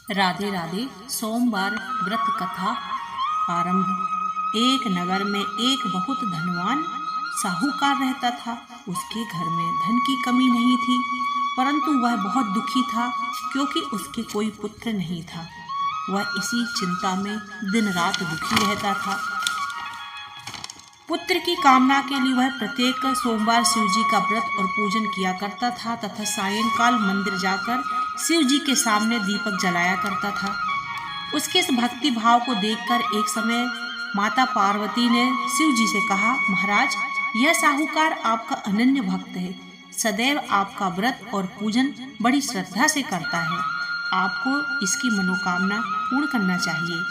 राधे राधे। सोमवार व्रत कथा आरंभ। एक नगर में एक बहुत धनवान साहूकार रहता था। उसके घर में धन की कमी नहीं थी, परंतु वह बहुत दुखी था क्योंकि उसके कोई पुत्र नहीं था। वह इसी चिंता में दिन रात दुखी रहता था। पुत्र की कामना के लिए वह प्रत्येक सोमवार शिव जी का व्रत और पूजन किया करता था तथा सायंकाल मंदिर जाकर शिव जी के सामने दीपक जलाया करता था। उसके इस भक्ति भाव को देखकर एक समय माता पार्वती ने शिव जी से कहा, महाराज, यह साहूकार आपका अनन्य भक्त है, सदैव आपका व्रत और पूजन बड़ी श्रद्धा से करता है। आपको इसकी मनोकामना पूर्ण करना चाहिए।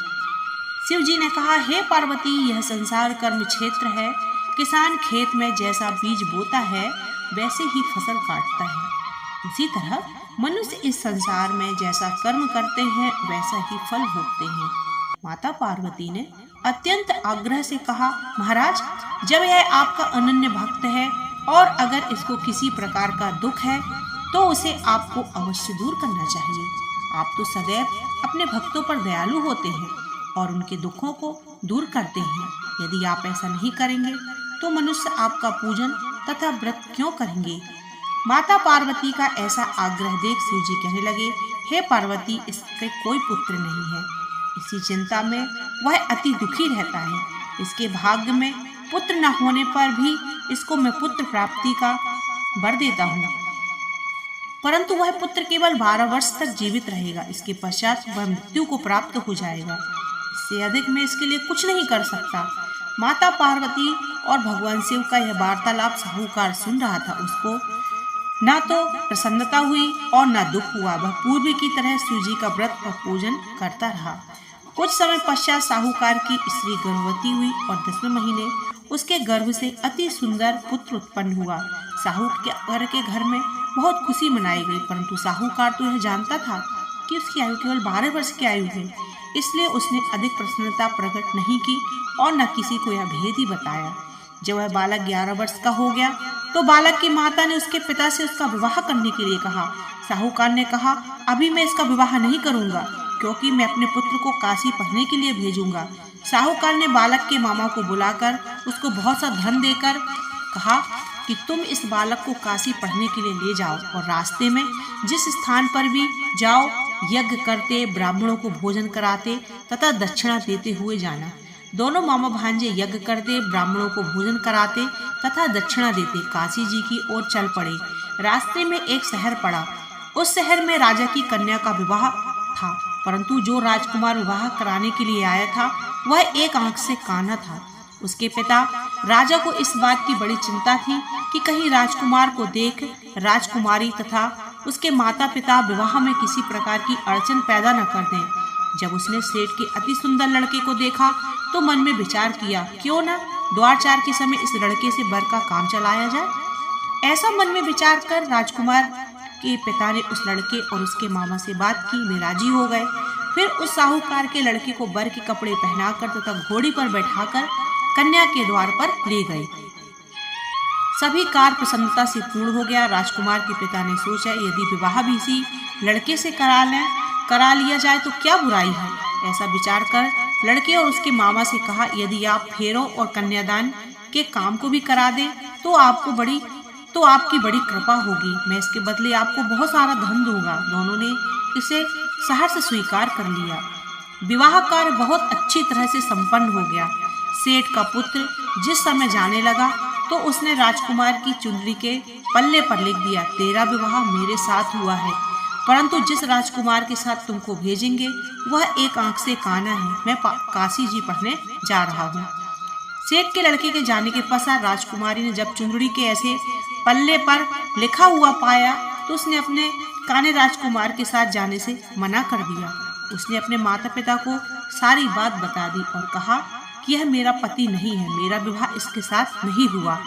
शिव जी ने कहा, हे पार्वती, यह संसार कर्म क्षेत्र है। किसान खेत में जैसा बीज बोता है वैसे ही फसल काटता है। उसी तरह मनुष्य इस संसार में जैसा कर्म करते हैं वैसा ही फल भोगते हैं। माता पार्वती ने अत्यंत आग्रह से कहा, महाराज, जब यह आपका अनन्य भक्त है और अगर इसको किसी प्रकार का दुख है तो उसे आपको अवश्य दूर करना चाहिए। आप तो सदैव अपने भक्तों पर दयालु होते हैं और उनके दुखों को दूर करते हैं। यदि आप ऐसा नहीं करेंगे तो मनुष्य आपका पूजन तथा व्रत क्यों करेंगे? माता पार्वती का ऐसा आग्रह देख शिव जी कहने लगे, हे पार्वती, इसके कोई पुत्र नहीं है। इसी चिंता में वह अति दुखी रहता है। इसके भाग्य में पुत्र न होने पर भी इसको मैं पुत्र प्राप्ति का वर देता हूँ, परंतु वह पुत्र केवल 12 वर्ष तक जीवित रहेगा। इसके पश्चात वह मृत्यु को प्राप्त हो जाएगा। इससे अधिक मैं इसके लिए कुछ नहीं कर सकता। माता पार्वती और भगवान शिव का यह वार्तालाप साहूकार सुन रहा था। उसको ना तो प्रसन्नता हुई और ना दुख हुआ। वह पूर्व की तरह शिव जी का व्रत और पूजन करता रहा। कुछ समय पश्चात साहूकार की स्त्री गर्भवती हुई और 10वें महीने उसके गर्भ से अति सुंदर पुत्र उत्पन्न हुआ। साहूकार के घर में बहुत खुशी मनाई गई, परंतु साहूकार तो यह जानता था कि उसकी आयु केवल 12 वर्ष की आयु है, इसलिए उसने अधिक प्रसन्नता प्रकट नहीं की और न किसी को यह भेद ही बताया। जब वह बालक 11 वर्ष का हो गया तो बालक की माता ने उसके पिता से उसका विवाह करने के लिए कहा। साहूकार ने कहा, अभी मैं इसका विवाह नहीं करूंगा क्योंकि मैं अपने पुत्र को काशी पढ़ने के लिए भेजूंगा। साहूकार ने बालक के मामा को बुलाकर उसको बहुत सा धन देकर कहा कि तुम इस बालक को काशी पढ़ने के लिए ले जाओ और रास्ते में जिस स्थान पर भी जाओ यज्ञ करते, ब्राह्मणों को भोजन कराते तथा दक्षिणा देते हुए जाना। दोनों मामा भांजे यज्ञ करते, ब्राह्मणों को भोजन कराते तथा दक्षिणा देते काशी जी की ओर चल पड़े। रास्ते में एक शहर पड़ा। उस शहर में राजा की कन्या का विवाह था, परंतु जो राजकुमार विवाह कराने के लिए आया था वह एक आंख से काना था। उसके पिता राजा को इस बात की बड़ी चिंता थी कि कहीं राजकुमार को देख राजकुमारी तथा उसके माता पिता विवाह में किसी प्रकार की अड़चन पैदा न कर दें। जब उसने सेठ के अति सुंदर लड़के को देखा तो मन में विचार किया, क्यों न द्वारचार के समय इस लड़के से वर का काम चलाया जाए। ऐसा मन में विचार कर राजकुमार के पिता ने उस लड़के और उसके मामा से बात की। वे राजी हो गए। फिर उस साहूकार के लड़के को वर के कपड़े पहनाकर तथा घोड़ी पर बैठाकर कन्या के द्वार पर ले गए। सभी कार्य प्रसन्नता से पूर्ण हो गया। राजकुमार के पिता ने सोचा, यदि विवाह भी इसी लड़के से करा लिया जाए तो क्या बुराई है। ऐसा विचार कर लड़के और उसके मामा से कहा, यदि आप फेरों और कन्यादान के काम को भी करा दें तो आपकी बड़ी कृपा होगी। मैं इसके बदले आपको बहुत सारा धन दूंगा। दोनों ने इसे सहर्ष स्वीकार कर लिया। विवाह कार्य बहुत अच्छी तरह से संपन्न हो गया। सेठ का पुत्र जिस समय जाने लगा तो उसने राजकुमार की चुनरी के पल्ले पर लिख दिया, तेरा विवाह मेरे साथ हुआ है, परंतु जिस राजकुमार के साथ तुमको भेजेंगे वह एक आंख से काना है। मैं काशी जी पढ़ने जा रहा हूँ। सेठ के लड़के के जाने के पश्चात राजकुमारी ने जब चुनरी के ऐसे पल्ले पर लिखा हुआ पाया तो उसने अपने काने राजकुमार के साथ जाने से मना कर दिया। उसने अपने माता पिता को सारी बात बता दी और कहा कि यह मेरा पति नहीं है, मेरा विवाह इसके साथ नहीं हुआ।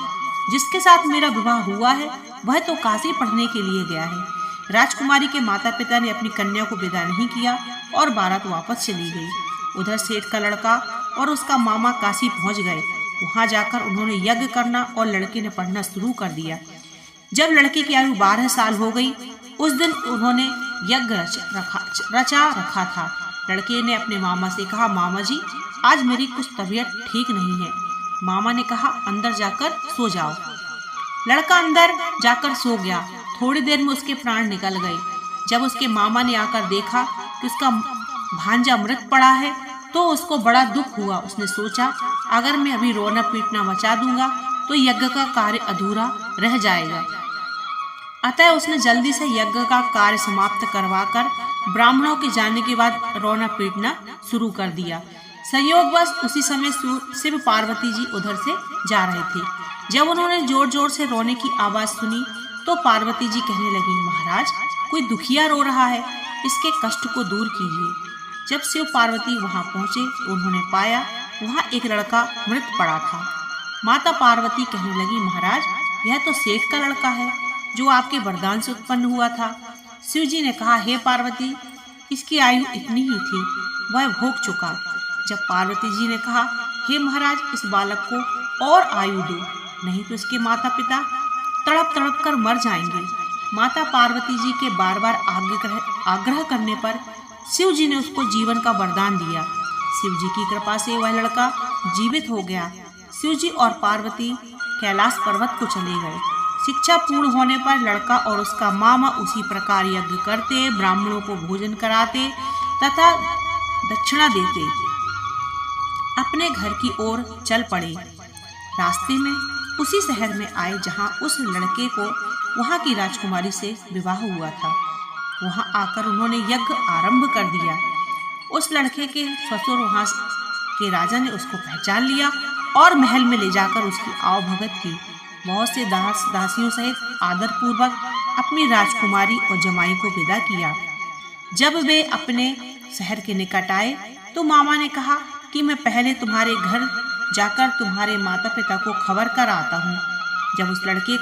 जिसके साथ मेरा विवाह हुआ है वह तो काशी पढ़ने के लिए गया है। राजकुमारी के माता पिता ने अपनी कन्या को विदा नहीं किया और बारात वापस चली गई। उधर सेठ का लड़का और उसका मामा काशी पहुंच गए। वहां जाकर उन्होंने यज्ञ करना और लड़के ने पढ़ना शुरू कर दिया। जब लड़के की आयु 12 साल हो गई उस दिन उन्होंने यज्ञ रचा रखा था। लड़के ने अपने मामा से कहा, मामा जी आज मेरी कुछ तबीयत ठीक नहीं है। मामा ने कहा, अंदर जाकर सो जाओ। लड़का अंदर जाकर सो गया। थोड़ी देर में उसके प्राण निकल गए। जब उसके मामा ने आकर देखा कि उसका भांजा मृत पड़ा है तो उसको बड़ा दुख हुआ। उसने सोचा, अगर मैं अभी रोना पीटना मचा दूंगा तो यज्ञ का कार्य अधूरा रह जाएगा। अतः उसने जल्दी से यज्ञ का कार्य समाप्त करवाकर ब्राह्मणों के जाने के बाद रोना पीटना शुरू कर दिया। संयोगवश उसी समय शिव पार्वती जी उधर से जा रहे थे। जब उन्होंने जोर जोर से रोने की आवाज सुनी तो पार्वती जी कहने लगी, महाराज कोई दुखिया रो रहा है, इसके कष्ट को दूर कीजिए। जब शिव पार्वती वहां पहुंचे तो उन्होंने पाया वहां एक लड़का मृत पड़ा था। माता पार्वती कहने लगी, महाराज यह तो सेठ का लड़का है जो आपके वरदान से उत्पन्न हुआ था। शिव जी ने कहा, हे पार्वती इसकी आयु इतनी ही थी, वह भोग चुका। जब पार्वती जी ने कहा, हे महाराज इस बालक को और आयु दो, नहीं तो इसके माता पिता तड़प तड़प कर मर जाएंगे। माता पार्वती जी के बार बार आग्रह करने पर शिव जी ने उसको जीवन का वरदान दिया। शिव जी की कृपा से वह लड़का जीवित हो गया। शिव जी और पार्वती कैलाश पर्वत को चले गए। शिक्षा पूर्ण होने पर लड़का और उसका मामा उसी प्रकार यज्ञ करते, ब्राह्मणों को भोजन कराते तथा दक्षिणा देते अपने घर की ओर चल पड़े। रास्ते में उसी शहर में आए जहां उस लड़के को वहां की राजकुमारी से विवाह हुआ था। वहां आकर उन्होंने यज्ञ आरंभ कर दिया। उस लड़के के ससुर वहां के राजा ने उसको पहचान लिया और महल में ले जाकर उसकी आवभगत की। बहुत से दास दासियों सहित आदर पूर्वक अपनी राजकुमारी और जमाई को विदा किया। जब वे अपने शहर के निकट आए तो मामा ने कहा कि मैं पहले तुम्हारे घर जाकर तुम्हारे माता पिता को खबर कर आता हूँ। जब उस लड़के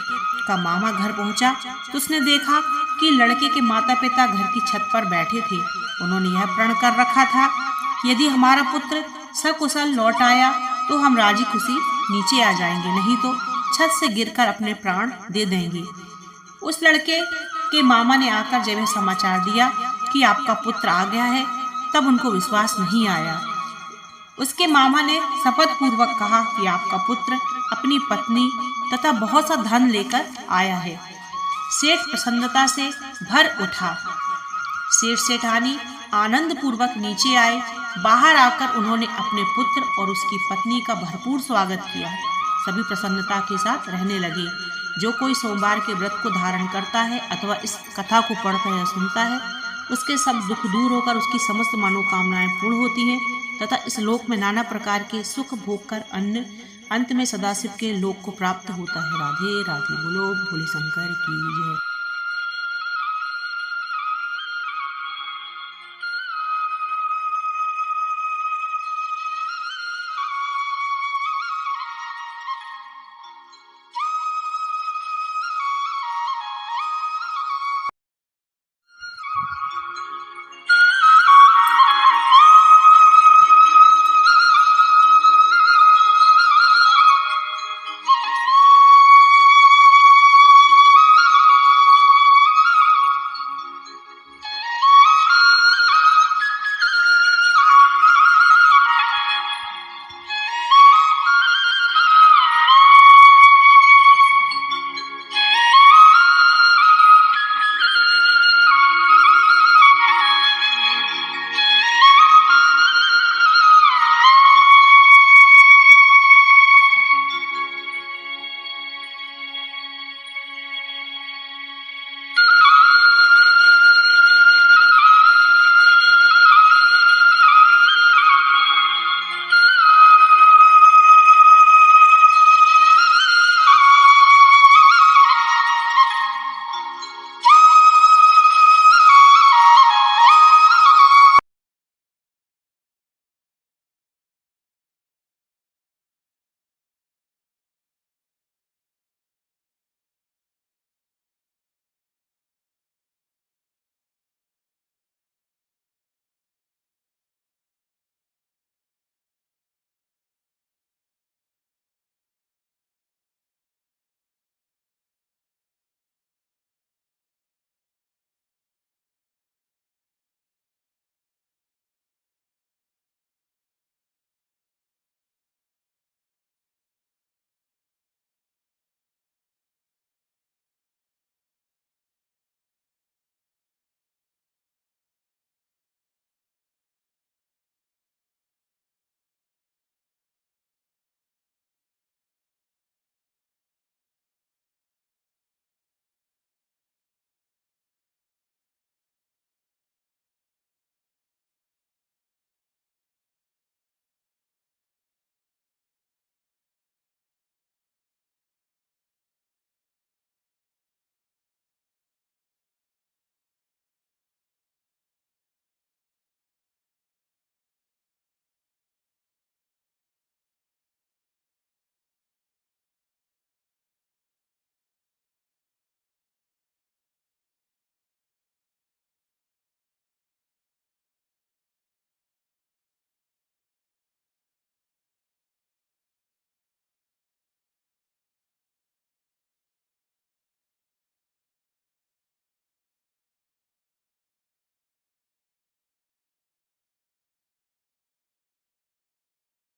का मामा घर पहुंचा तो उसने देखा कि लड़के के माता पिता घर की छत पर बैठे थे। उन्होंने यह प्रण कर रखा था कि यदि हमारा पुत्र सकुशल लौट आया तो हम राजी खुशी नीचे आ जाएंगे, नहीं तो छत से गिरकर अपने प्राण दे देंगे। उस लड़के के मामा ने आकर जब यह समाचार दिया कि आपका पुत्र आ गया है तब उनको विश्वास नहीं आया। उसके मामा ने शपथ पूर्वक कहा कि आपका पुत्र अपनी पत्नी तथा बहुत सा धन लेकर आया है। सेठ प्रसन्नता से भर उठा। सेठ सेठानी आनंद पूर्वक नीचे आए। बाहर आकर उन्होंने अपने पुत्र और उसकी पत्नी का भरपूर स्वागत किया। सभी प्रसन्नता के साथ रहने लगे। जो कोई सोमवार के व्रत को धारण करता है अथवा इस कथा को पढ़ता या सुनता है उसके सब दुख दूर होकर उसकी समस्त मनोकामनाएं पूर्ण होती हैं तथा इस लोक में नाना प्रकार के सुख भोग कर अंत में सदाशिव के लोक को प्राप्त होता है। राधे राधे। बोलो भोले शंकर की जय।